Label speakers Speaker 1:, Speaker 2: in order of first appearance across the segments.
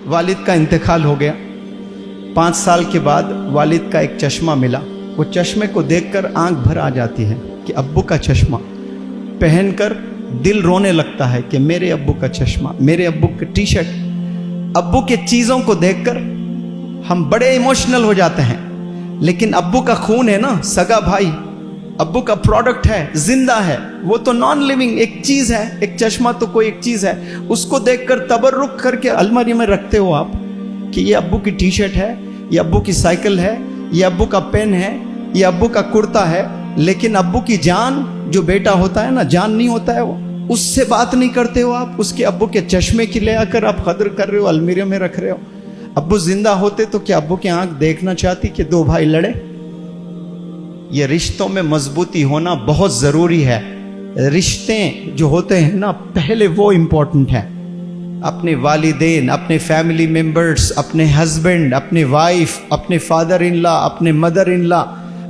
Speaker 1: वालिद का इंतकाल हो गया। 5 साल के बाद वालिद का एक चश्मा मिला। वो चश्मे को देखकर आंख भर आ जाती है कि अब्बू का चश्मा पहनकर दिल रोने लगता है कि मेरे अब्बू का चश्मा, मेरे अब्बू की टी शर्ट। अब्बू के चीज़ों को देखकर हम बड़े इमोशनल हो जाते हैं, लेकिन अब्बू का खून है ना, सगा भाई, अब्बू का प्रोडक्ट है, जिंदा है, वो तो नॉन लिविंग एक चीज़ है। एक चश्मा तो कोई एक चीज़ है, उसको देखकर तबर्रुक करके अलमारी में रखते हो आप कि ये अब्बू की टी शर्ट है, ये अब्बू की साइकिल है, ये अब्बू का पेन है, ये अब्बू का कुर्ता है। लेकिन अब्बू की जान, जो बेटा होता है ना, जान नहीं होता है वो, उससे बात नहीं करते हो आप। उसके अब्बू के चश्मे की ले आकर आप कदर कर रहे हो, अलमीरे में रख रहे हो। अब्बू जिंदा होते तो क्या अब्बू की आंख देखना चाहती कि 2 भाई लड़े? ये रिश्तों में मजबूती होना बहुत जरूरी है। रिश्ते जो होते हैं ना, पहले वो इम्पोर्टेंट है। अपने वालिदैन, अपने फैमिली मेंबर्स, अपने हस्बैंड, अपने वाइफ, अपने फादर इन लॉ, अपने मदर इन लॉ,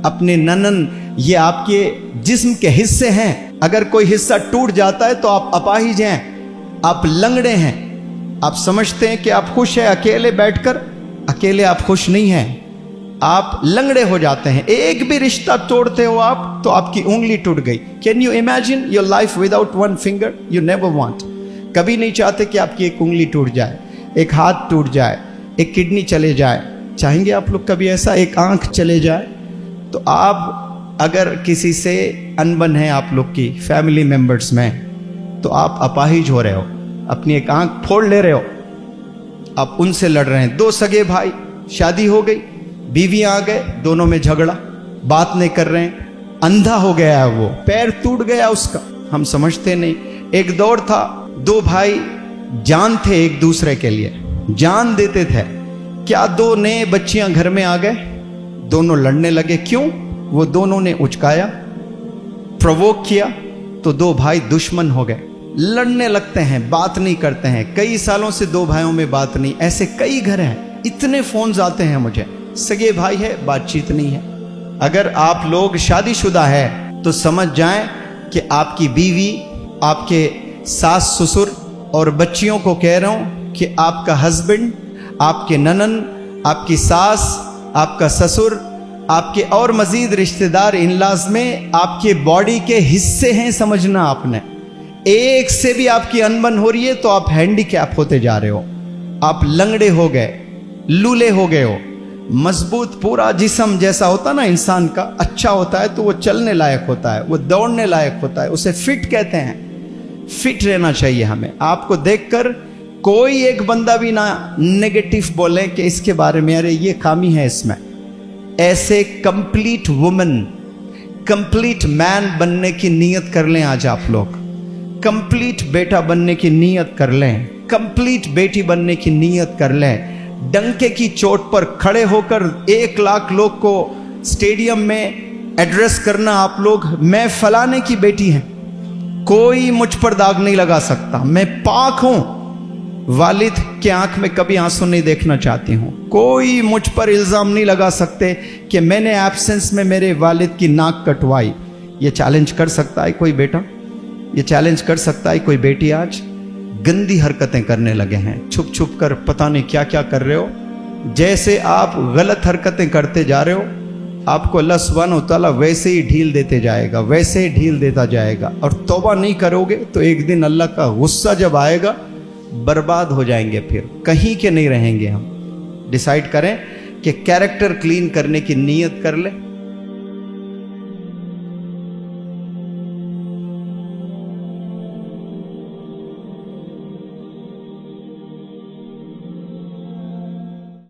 Speaker 1: अपने ननन, ये आपके जिस्म के हिस्से हैं। अगर कोई हिस्सा टूट जाता है तो आप अपाहिज हैं, आप लंगड़े हैं। आप समझते हैं कि आप खुश हैं अकेले बैठकर, अकेले आप खुश नहीं हैं, आप लंगड़े हो जाते हैं। एक भी रिश्ता तोड़ते हो आप तो आपकी उंगली टूट गई। Can you imagine your life without 1 finger? You never want. कभी नहीं चाहते कि आपकी एक उंगली टूट जाए, एक हाथ टूट जाए, एक किडनी चले जाए। चाहेंगे आप लोग कभी ऐसा, एक आंख चले जाए? तो आप अगर किसी से अनबन है आप लोग की फैमिली मेंबर्स में, तो आप अपाहिज हो रहे हो, अपनी एक आंख फोड़ ले रहे हो, आप उनसे लड़ रहे हैं। 2 सगे भाई, शादी हो गई, बीवियां आ गए, दोनों में झगड़ा, बात नहीं कर रहे हैं, अंधा हो गया है वो, पैर टूट गया उसका, हम समझते नहीं। एक दौर था 2 भाई जान थे एक दूसरे के लिए, जान देते थे। क्या 2 नए बच्चियां घर में आ गए, दोनों लड़ने लगे। क्यों? वो दोनों ने उचकाया, प्रोवोक किया, तो 2 भाई दुश्मन हो गए, लड़ने लगते हैं, बात नहीं करते हैं। कई सालों से 2 भाइयों में बात नहीं। ऐसे कई घर हैं, इतने फोन्स आते हैं मुझे, सगे भाई है, बातचीत नहीं है। अगर आप लोग शादीशुदा है तो समझ जाएं कि आपकी बीवी, आपके सास ससुर और बच्चियों को कह रहा हूं कि आपका हस्बैंड, आपके ननन, आपकी सास, आपका ससुर, आपके और मजीद रिश्तेदार इन-लॉज में आपके बॉडी के हिस्से हैं, समझना आपने। एक से भी आपकी अनबन हो रही है तो आप हैंडीकैप होते जा रहे हो, आप लंगड़े हो गए, लूले हो गए हो। मजबूत पूरा जिस्म जैसा होता ना इंसान का, अच्छा होता है तो वो चलने लायक होता है, वो दौड़ने लायक होता है, उसे फिट कहते हैं। फिट रहना चाहिए हमें। आपको देखकर कोई एक बंदा भी ना नेगेटिव बोले कि इसके बारे में अरे ये खामी है इसमें। ऐसे कंप्लीट वुमन, कंप्लीट मैन बनने की नीयत कर लें आज आप लोग। कंप्लीट बेटा बनने की नीयत कर लें, कंप्लीट बेटी बनने की नीयत कर लें। डंके की चोट पर खड़े होकर 1 लाख लोग को स्टेडियम में एड्रेस करना आप लोग, मैं फलाने की बेटी हैं, कोई मुझ पर दाग नहीं लगा सकता, मैं पाक हूं, वालिद के आंख में कभी आंसू नहीं देखना चाहती हूं। कोई मुझ पर इल्जाम नहीं लगा सकते कि मैंने एब्सेंस में मेरे वालिद की नाक कटवाई। ये चैलेंज कर सकता है कोई बेटा? ये चैलेंज कर सकता है कोई बेटी? आज गंदी हरकतें करने लगे हैं, छुप छुप कर पता नहीं क्या क्या कर रहे हो। जैसे आप गलत हरकतें करते जा रहे हो, आपको अल्लाह सुब्हानहू तआला वैसे ही ढील देते जाएगा, वैसे ही ढील देता जाएगा। और तौबा नहीं करोगे तो एक दिन अल्लाह का गुस्सा जब आएगा, बर्बाद हो जाएंगे, फिर कहीं के नहीं रहेंगे हम। डिसाइड करें कि कैरेक्टर क्लीन करने की नीयत कर ले।